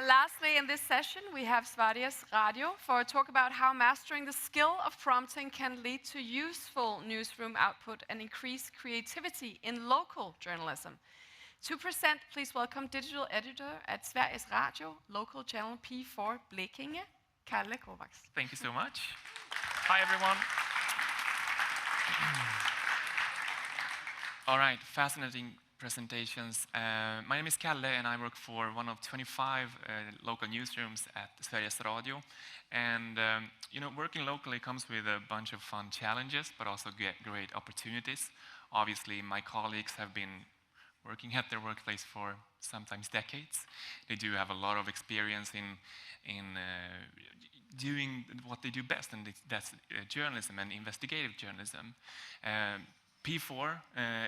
lastly, in this session, we have Sveriges Radio for a talk about how mastering the skill of prompting can lead to useful newsroom output and increase creativity in local journalism. To present, please welcome digital editor at Sveriges Radio, local channel P4 Blekinge, Kalle Kovacs. Thank you so much. Hi, everyone. All right, fascinating presentations. My name is Kalle and I work for one of 25 local newsrooms at Sveriges Radio. And working locally comes with a bunch of fun challenges, but also great opportunities. Obviously, my colleagues have been working at their workplace for sometimes decades. They do have a lot of experience in doing what they do best, and that's journalism and investigative journalism. P4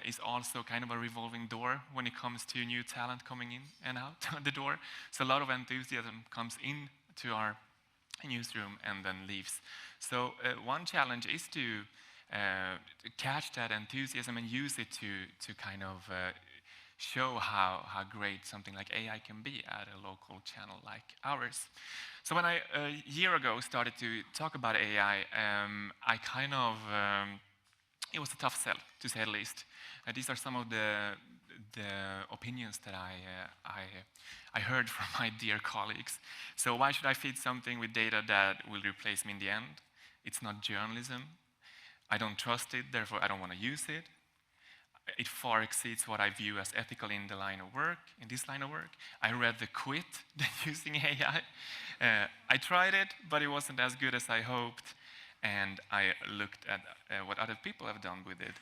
is also kind of a revolving door when it comes to new talent coming in and out the door. So a lot of enthusiasm comes into our newsroom and then leaves. So one challenge is to catch that enthusiasm and use it to kind of show how great something like AI can be at a local channel like ours. So when I, a year ago, started to talk about AI, I kind of, it was a tough sell, to say the least. These are some of the opinions that I heard from my dear colleagues. So why should I feed something with data that will replace me in the end? It's not journalism. I don't trust it, therefore I don't want to use it. It far exceeds what I view as ethical in this line of work. I read the quit using AI. I tried it, but it wasn't as good as I hoped. And I looked at what other people have done with it.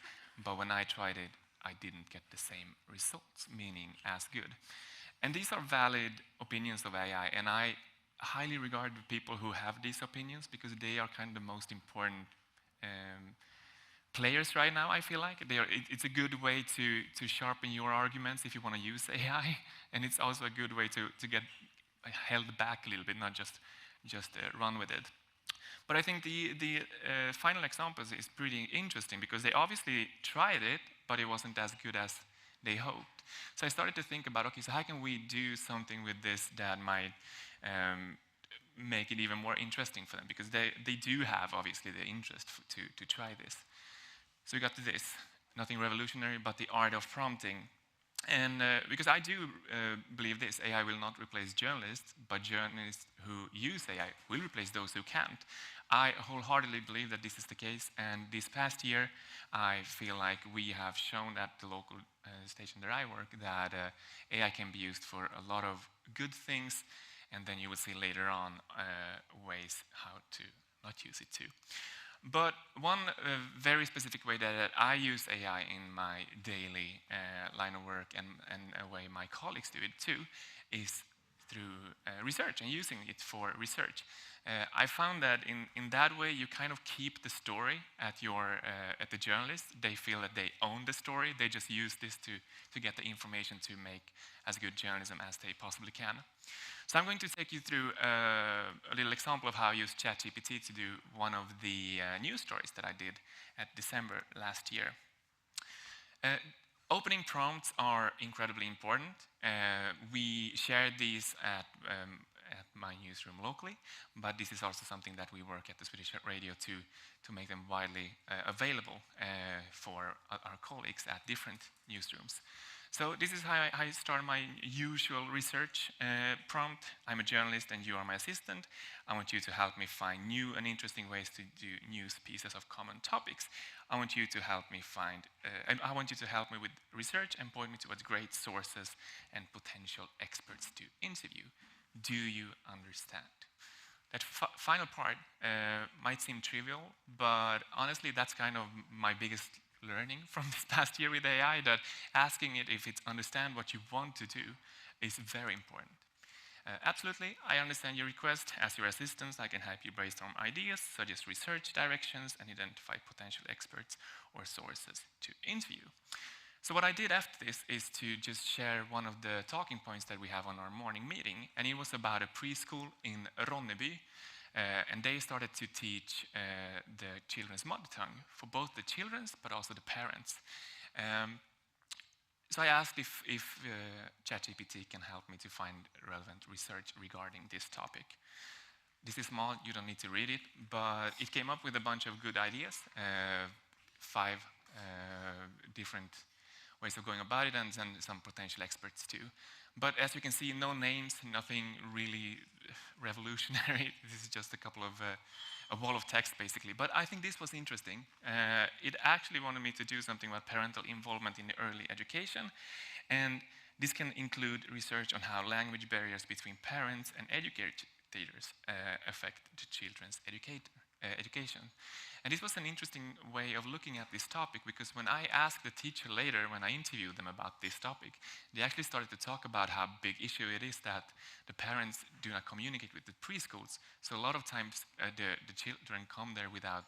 But when I tried it, I didn't get the same results, meaning as good. And these are valid opinions of AI. And I highly regard the people who have these opinions because they are kind of the most important players right now, I feel like. It's a good way to sharpen your arguments if you want to use AI, and it's also a good way to get held back a little bit, not just run with it. But I think the final examples is pretty interesting because they obviously tried it, but it wasn't as good as they hoped. So I started to think about, okay, so how can we do something with this that might make it even more interesting for them? Because they do have, obviously, the interest to try this. So we got to this, nothing revolutionary, but the art of prompting. And because I do believe this, AI will not replace journalists, but journalists who use AI will replace those who can't. I wholeheartedly believe that this is the case, and this past year, I feel like we have shown at the local station that I work that AI can be used for a lot of good things, and then you will see later on ways how to not use it too. But one very specific way that I use AI in my daily line of work and a way my colleagues do it too is through research and using it for research. I found that in that way you kind of keep the story at the journalist. They feel that they own the story. They just use this to get the information to make as good journalism as they possibly can. So I'm going to take you through a little example of how I used ChatGPT to do one of the news stories that I did at December last year. Opening prompts are incredibly important. We share these at my newsroom locally, but this is also something that we work at the Swedish Radio to make them widely available for our colleagues at different newsrooms. So this is how I start my usual research prompt. I'm a journalist and you are my assistant. I want you to help me find new and interesting ways to do news pieces of common topics. I want you to help me I want you to help me with research and point me towards great sources and potential experts to interview. Do you understand? That final part might seem trivial, but honestly, that's kind of my biggest learning from this past year with AI, that asking it if it understands what you want to do is very important. Absolutely, I understand your request. As your assistant, I can help you brainstorm ideas, suggest research directions, and identify potential experts or sources to interview. So what I did after this is to just share one of the talking points that we have on our morning meeting, and it was about a preschool in Ronneby, and they started to teach the children's mother tongue for both the children's but also the parents. So I asked if ChatGPT can help me to find relevant research regarding this topic. This is small, you don't need to read it, but it came up with a bunch of good ideas, 5 different ways of going about it, and then some potential experts too. But as you can see, no names, nothing really revolutionary. This is just a couple of a wall of text, basically. But I think this was interesting. It actually wanted me to do something about parental involvement in the early education, and this can include research on how language barriers between parents and educators affect the children's education. And this was an interesting way of looking at this topic, because when I asked the teacher later, when I interviewed them about this topic, they actually started to talk about how big issue it is that the parents do not communicate with the preschools. So a lot of times the children come there without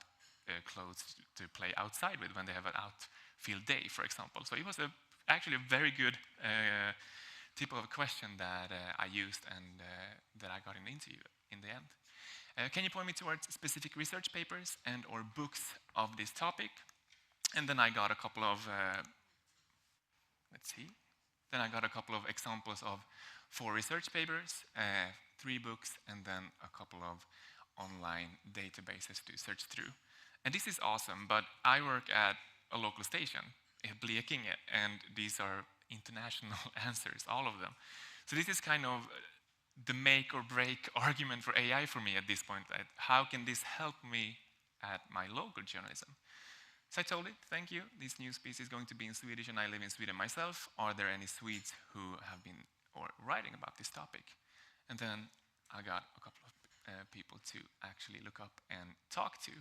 clothes to play outside with when they have an outfield day, for example. So it was actually a very good type of question that I used and that I got in the interview in the end. Can you point me towards specific research papers and or books of this topic? And then I got a couple of, Then I got a couple of examples of 4 research papers, 3 books, and then a couple of online databases to search through. And this is awesome, but I work at a local station in Blekinge, and these are international answers, all of them. So this is kind of the make or break argument for AI for me at this point. How can this help me at my local journalism? So I told it, thank you, this news piece is going to be in Swedish and I live in Sweden myself. Are there any Swedes who have been writing about this topic? And then I got a couple of people to actually look up and talk to.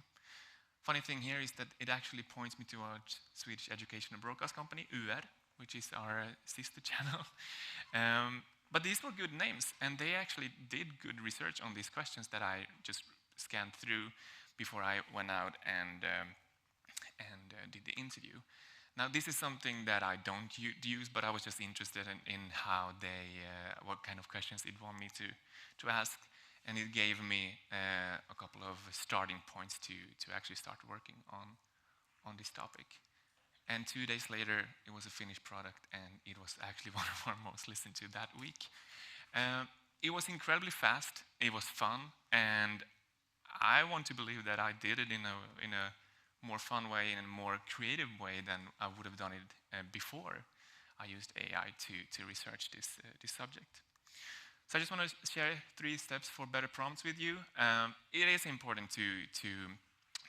Funny thing here is that it actually points me towards Swedish Education and Broadcast Company, UR, which is our sister channel. But these were good names, and they actually did good research on these questions that I just scanned through before I went out and did the interview. Now, this is something that I don't use, but I was just interested in how they, what kind of questions it want me to ask, and it gave me a couple of starting points to actually start working on this topic. And 2 days later, it was a finished product, and it was actually one of our most listened to that week. It was incredibly fast, it was fun, and I want to believe that I did it in a more fun way, in a more creative way than I would have done it before I used AI to research this subject. So I just want to share 3 steps for better prompts with you. It is important to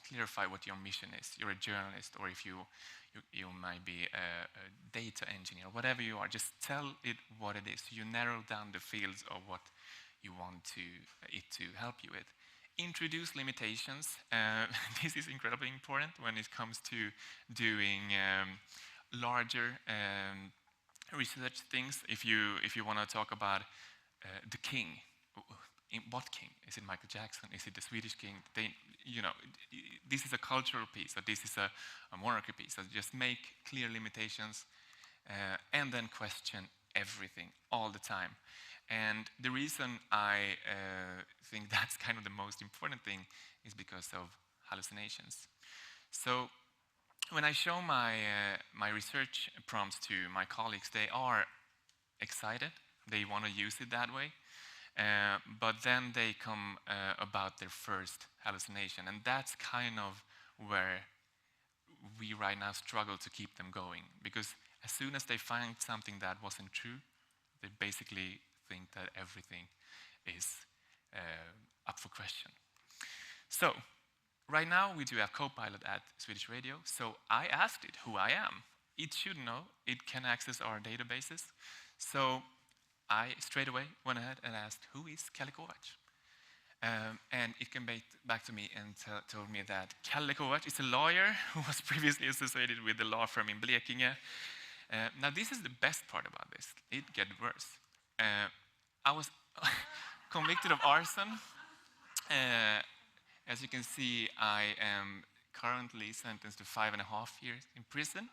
clarify what your mission is. You're a journalist, or if you might be a data engineer, whatever you are, just tell it what it is. You narrow down the fields of what you want it to help you with. Introduce limitations. This is incredibly important when it comes to doing larger research things. If you want to talk about the king, what king? Is it Michael Jackson? Is it the Swedish king? This is a cultural piece, or this is a monarchy piece. So just make clear limitations and then question everything all the time. And the reason I think that's kind of the most important thing is because of hallucinations. So when I show my research prompts to my colleagues, they are excited. They want to use it that way. But then they come about their first hallucination. And that's kind of where we right now struggle to keep them going. Because as soon as they find something that wasn't true, they basically think that everything is up for question. So right now we do have Copilot at Swedish Radio. So I asked it who I am. It should know. It can access our databases. So I straight away went ahead and asked, who is Kalle Kovacs? And it came back to me and told me that Kalle Kovacs is a lawyer who was previously associated with the law firm in Blekinge. Now this is the best part about this. It gets worse. I was convicted of arson. As you can see, I am currently sentenced to 5.5 years in prison.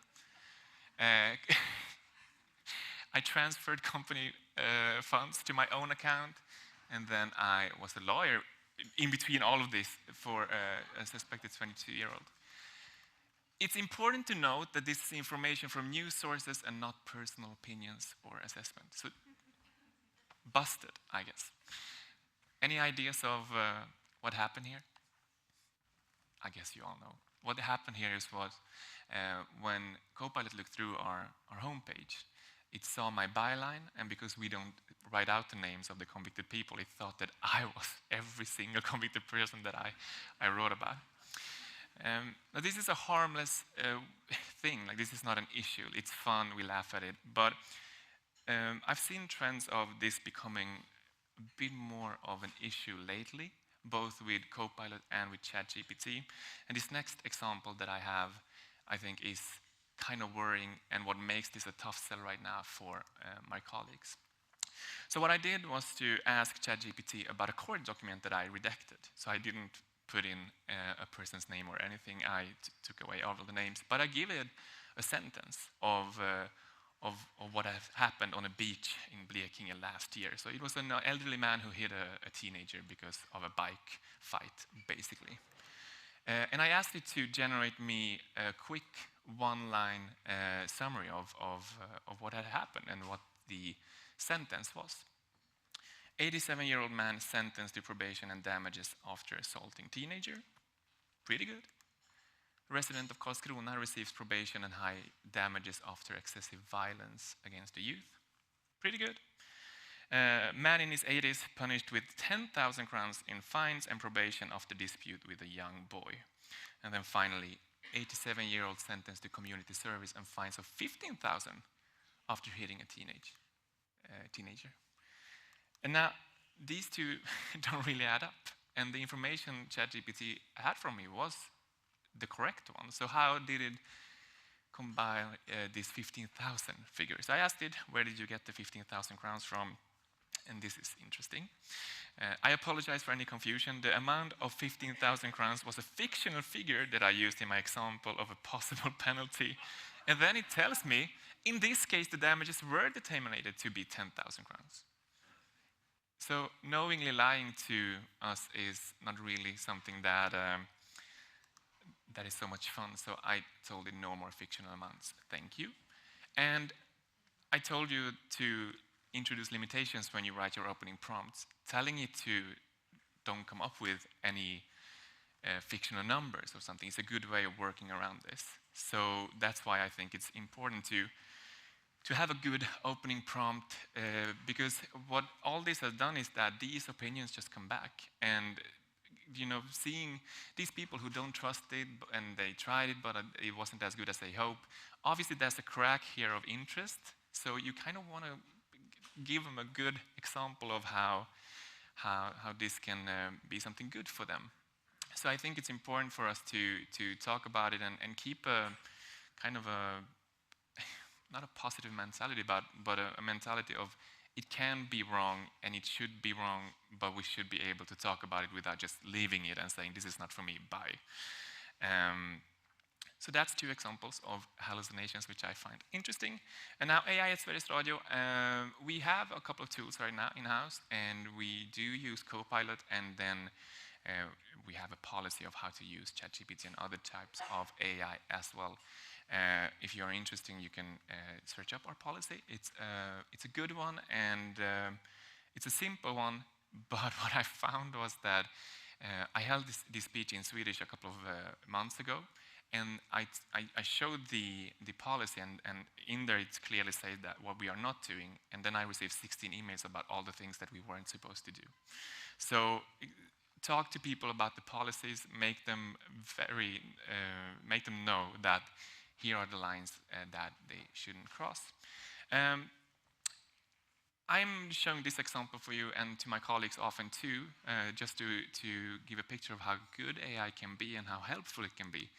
I transferred company funds to my own account, and then I was a lawyer in between all of this for a suspected 22-year-old. It's important to note that this is information from news sources and not personal opinions or assessments. So, busted, I guess. Any ideas of what happened here? I guess you all know. What happened here is when Copilot looked through our homepage, it saw my byline, and because we don't write out the names of the convicted people, it thought that I was every single convicted person that I wrote about. Now this is a harmless thing, like this is not an issue. It's fun, we laugh at it, but I've seen trends of this becoming a bit more of an issue lately, both with Copilot and with ChatGPT. And this next example that I have, I think is kind of worrying and what makes this a tough sell right now for my colleagues. So what I did was to ask ChatGPT about a court document that I redacted. So I didn't put in a person's name or anything. I took away all of the names, but I gave it a sentence of what has happened on a beach in Blekinge last year. So it was an elderly man who hit a teenager because of a bike fight, basically. And I asked it to generate me a quick one-line summary of what had happened and what the sentence was. 87-year-old man sentenced to probation and damages after assaulting teenager. Pretty good. Resident of Karlskrona receives probation and high damages after excessive violence against the youth. Pretty good. Man in his 80s punished with 10,000 crowns in fines and probation after dispute with a young boy. And then finally, 87-year-old sentenced to community service and fines of 15,000 after hitting a teenager. And now, these two don't really add up. And the information ChatGPT had from me was the correct one. So how did it combine these 15,000 figures? I asked it, where did you get the 15,000 crowns from? And this is interesting. I apologize for any confusion. The amount of 15,000 crowns was a fictional figure that I used in my example of a possible penalty. And then it tells me, in this case, the damages were determined to be 10,000 crowns. So knowingly lying to us is not really something that is so much fun. So I told it no more fictional amounts, thank you. And I told you to introduce limitations when you write your opening prompts. Telling it to don't come up with any fictional numbers or something is a good way of working around this. So that's why I think it's important to have a good opening prompt, because what all this has done is that these opinions just come back. And seeing these people who don't trust it and they tried it, but it wasn't as good as they hoped, obviously there's a crack here of interest. So you kind of want to give them a good example of how this can be something good for them. So I think it's important for us to talk about it and keep a kind of not a positive mentality, but a mentality of it can be wrong and it should be wrong, but we should be able to talk about it without just leaving it and saying, this is not for me, bye. So that's two examples of hallucinations which I find interesting. And now AI at Swedish Radio, we have a couple of tools right now in-house, and we do use Copilot, and then we have a policy of how to use ChatGPT and other types of AI as well. If you're interested, you can search up our policy. It's a good one, and it's a simple one, but what I found was that I held this speech in Swedish a couple of months ago, and I showed the policy, and in there it clearly says that what we are not doing, and then I received 16 emails about all the things that we weren't supposed to do. So talk to people about the policies, make them know that here are the lines that they shouldn't cross. I'm showing this example for you and to my colleagues often too, just to give a picture of how good AI can be and how helpful it can be.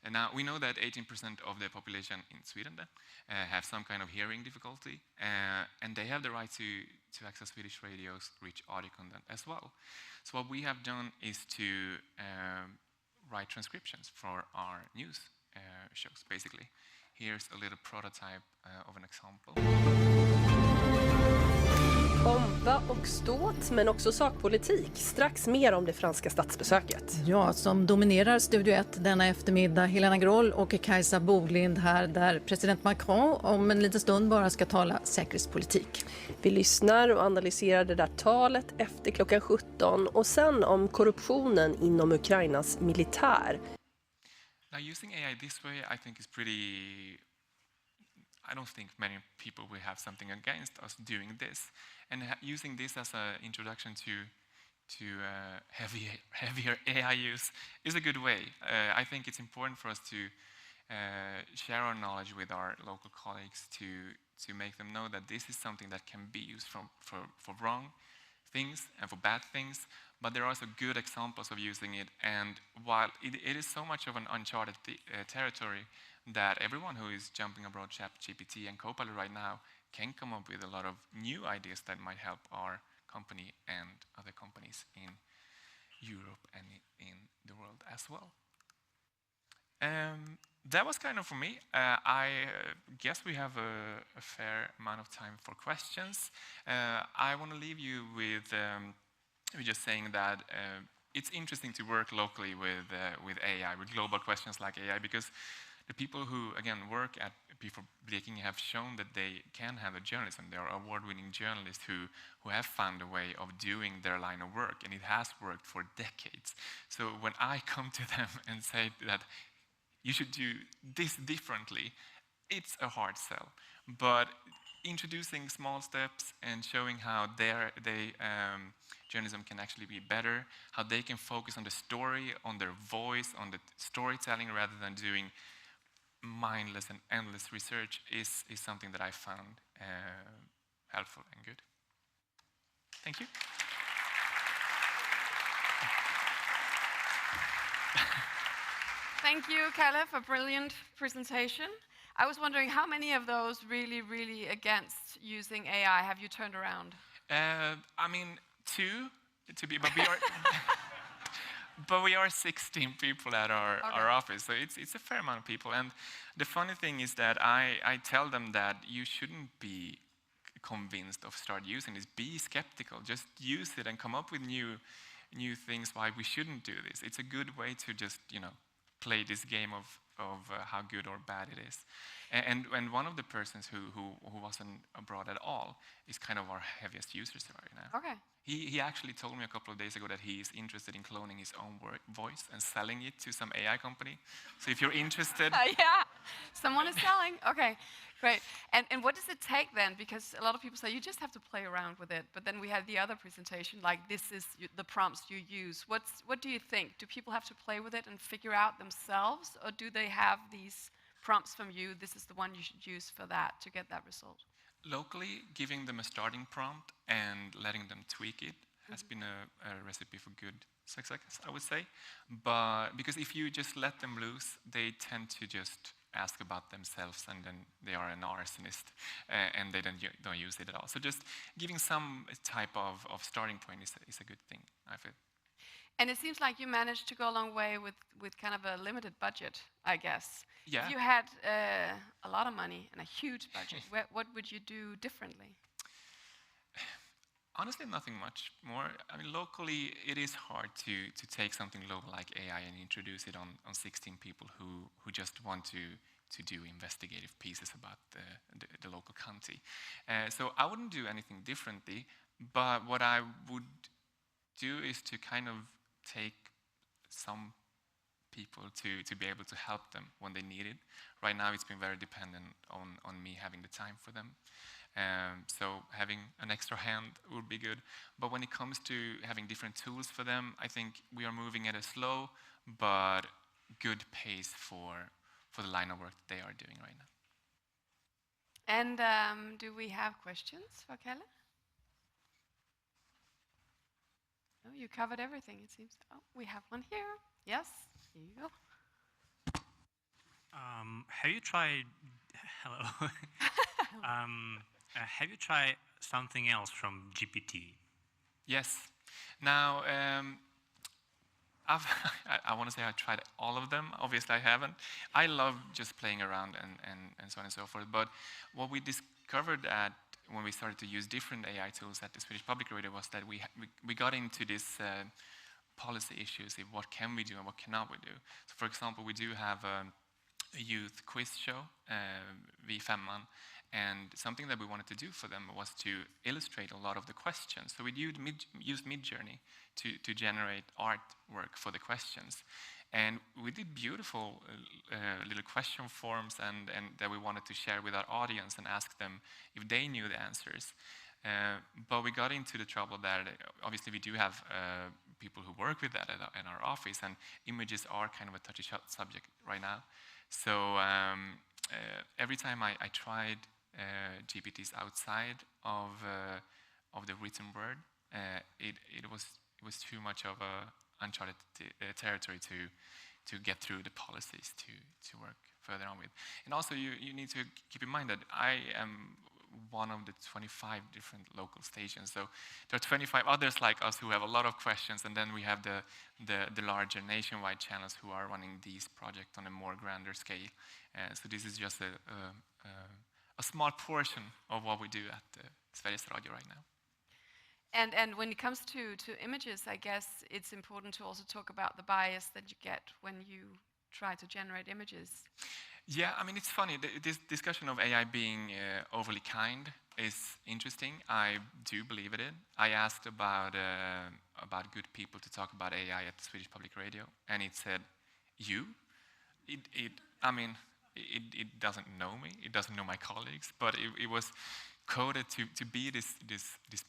And now we know that 18% of the population in Sweden have some kind of hearing difficulty, and they have the right to access Swedish Radio's rich audio content as well. So what we have done is to write transcriptions for our news shows, basically. Here's a little prototype of an example. Pompa och ståt, men också sakpolitik. Strax mer om det franska statsbesöket. Ja, som dominerar Studio 1 denna eftermiddag. Helena Groll och Kajsa Boglind här, där president Macron om en liten stund bara ska tala säkerhetspolitik. Vi lyssnar och analyserar det där talet efter klockan 17 och sen om korruptionen inom Ukrainas militär. Now, using AI this way, I think is pretty. I don't think many people will have something against us doing this, and using this as an introduction to heavier AI use is a good way. I think it's important for us to share our knowledge with our local colleagues to make them know that this is something that can be used for wrong things and for bad things, but there are also good examples of using it. And while it is so much of an uncharted territory that everyone who is jumping abroad ChatGPT and Copilot right now can come up with a lot of new ideas that might help our company and other companies in Europe and in the world as well. That was kind of for me. I guess we have a fair amount of time for questions. I want to leave you with just saying that it's interesting to work locally with AI, with global questions like AI, because the people who, again, work at P4 Blekinge have shown that they can handle journalism. They are award-winning journalists who have found a way of doing their line of work, and it has worked for decades. So when I come to them and say that you should do this differently, it's a hard sell. But introducing small steps and showing how journalism can actually be better, how they can focus on the story, on their voice, on the storytelling, rather than doing mindless and endless research is something that I found helpful and good. Thank you. Thank you, Kalle, for a brilliant presentation. I was wondering how many of those really against using AI have you turned around? I mean, 2 to be, but we are but we are 16 people at our office, so it's a fair amount of people. And the funny thing is that I tell them that you shouldn't be convinced of start using this. Be skeptical. Just use it and come up with new things why we shouldn't do this. It's a good way to just play this game of how good or bad it is. And one of the persons who wasn't abroad at all is kind of our heaviest users right now. Okay. He actually told me a couple of days ago that he is interested in cloning his own voice and selling it to some AI company. So if you're interested... Yeah, someone is selling. Okay, great. And what does it take then? Because a lot of people say you just have to play around with it. But then we had the other presentation, like this is the prompts you use. What do you think? Do people have to play with it and figure out themselves? Or do they have these prompts from you, this is the one you should use for that to get that result? Locally, giving them a starting prompt and letting them tweak it has been a recipe for good success, I would say. But because if you just let them loose, they tend to just ask about themselves, and then they are an arsonist, and they don't use it at all. So just giving some type of starting point is a good thing, I feel. And it seems like you managed to go a long way with kind of a limited budget, I guess. Yeah. If you had a lot of money and a huge budget, what would you do differently? Honestly, nothing much more. I mean, locally, it is hard to take something local like AI and introduce it on 16 people who just want to do investigative pieces about the local county. So I wouldn't do anything differently, but what I would do is to kind of take some people to be able to help them when they need it. Right now, it's been very dependent on me having the time for them. So having an extra hand would be good. But when it comes to having different tools for them, I think we are moving at a slow but good pace for the line of work that they are doing right now. And do we have questions for Kalle? No, you covered everything, it seems. Oh, we have one here. Yes, here you go. Have you tried... Hello. Have you tried something else from GPT? Yes. Now, I want to say I tried all of them. Obviously, I haven't. I love just playing around and so on and so forth. But what we discovered at when we started to use different AI tools at the Swedish Public Radio was that we got into this policy issues of what can we do and what cannot we do. So for example, we do have a youth quiz show, V5man, and something that we wanted to do for them was to illustrate a lot of the questions. So we used Midjourney to generate artwork for the questions. And we did beautiful little question forms and that we wanted to share with our audience and ask them if they knew the answers. But we got into the trouble that obviously we do have people who work with that in our office, and images are kind of a touchy subject right now. So every time I tried GPTs outside of the written word, it was too much of a uncharted territory to get through the policies to work further on with. And also you need to keep in mind that I am one of the 25 different local stations. So there are 25 others like us who have a lot of questions, and then we have the larger nationwide channels who are running these projects on a more grander scale. So this is just a small portion of what we do at Sveriges Radio right now. And when it comes to images, I guess it's important to also talk about the bias that you get when you try to generate images. Yeah, I mean, it's funny. This discussion of AI being overly kind is interesting. I do believe it is. I asked about good people to talk about AI at the Swedish Public Radio, and it said, "You." It doesn't know me. It doesn't know my colleagues, but it was coded to be this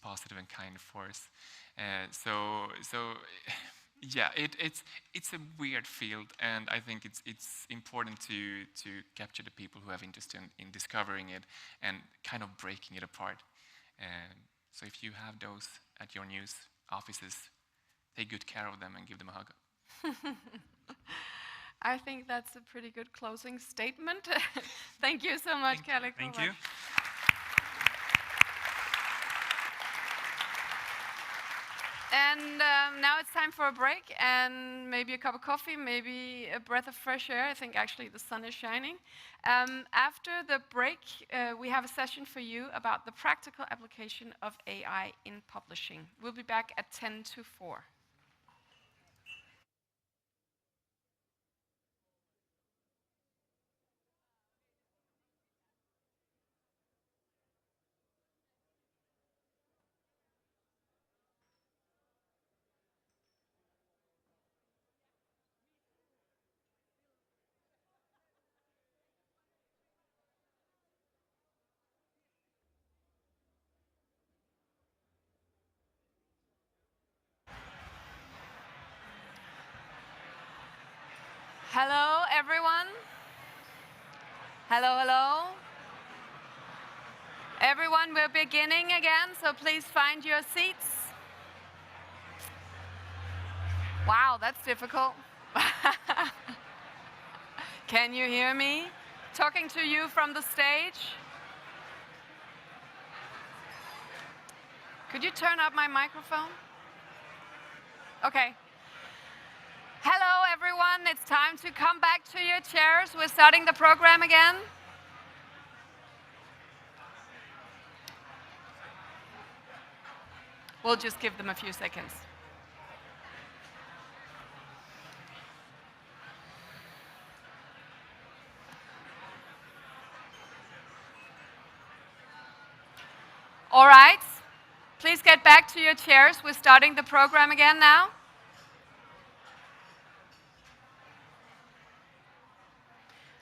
positive and kind force. Yeah, it's a weird field, and I think it's important to capture the people who have interest in discovering it and kind of breaking it apart. So if you have those at your news offices, take good care of them and give them a hug. I think that's a pretty good closing statement. Thank you so much, Kalle Kovacs. Thank you. And now it's time for a break and maybe a cup of coffee, maybe a breath of fresh air. I think actually the sun is shining. After the break, we have a session for you about the practical application of AI in publishing. We'll be back at 10 to 4. Hello, everyone. Hello, hello. Everyone, we're beginning again, so please find your seats. Wow, that's difficult. Can you hear me? Talking to you from the stage. Could you turn up my microphone? Okay. Hello, everyone. It's time to come back to your chairs. We're starting the program again. We'll just give them a few seconds. All right. Please get back to your chairs. We're starting the program again now.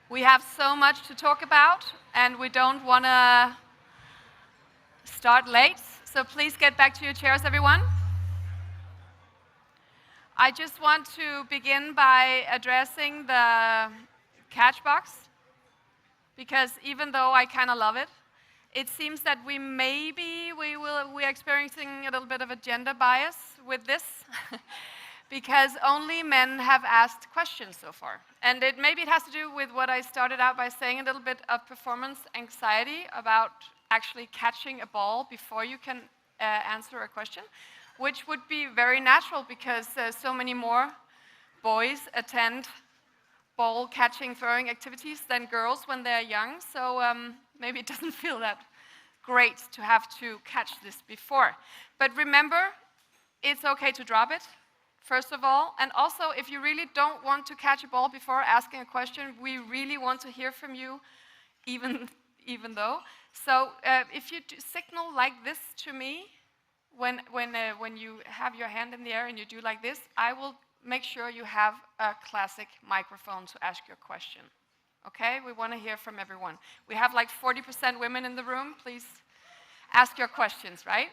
We have so much to talk about, and we don't want to start late, so please get back to your chairs, everyone. I just want to begin by addressing the catch box, because even though I kind of love it, it seems that we're experiencing a little bit of a gender bias with this. Because only men have asked questions so far. And maybe it has to do with what I started out by saying, a little bit of performance anxiety about actually catching a ball before you can answer a question, which would be very natural because so many more boys attend ball catching, throwing activities than girls when they're young. So maybe it doesn't feel great to have to catch this before. But remember, it's okay to drop it, first of all. And also, if you really don't want to catch a ball before asking a question, we really want to hear from you, even though. So if you signal like this to me, when you have your hand in the air and you do like this, I will make sure you have a classic microphone to ask your question. Okay, we want to hear from everyone. We have like 40% women in the room. Please ask your questions, right?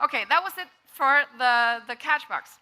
Okay, that was it for the catch box.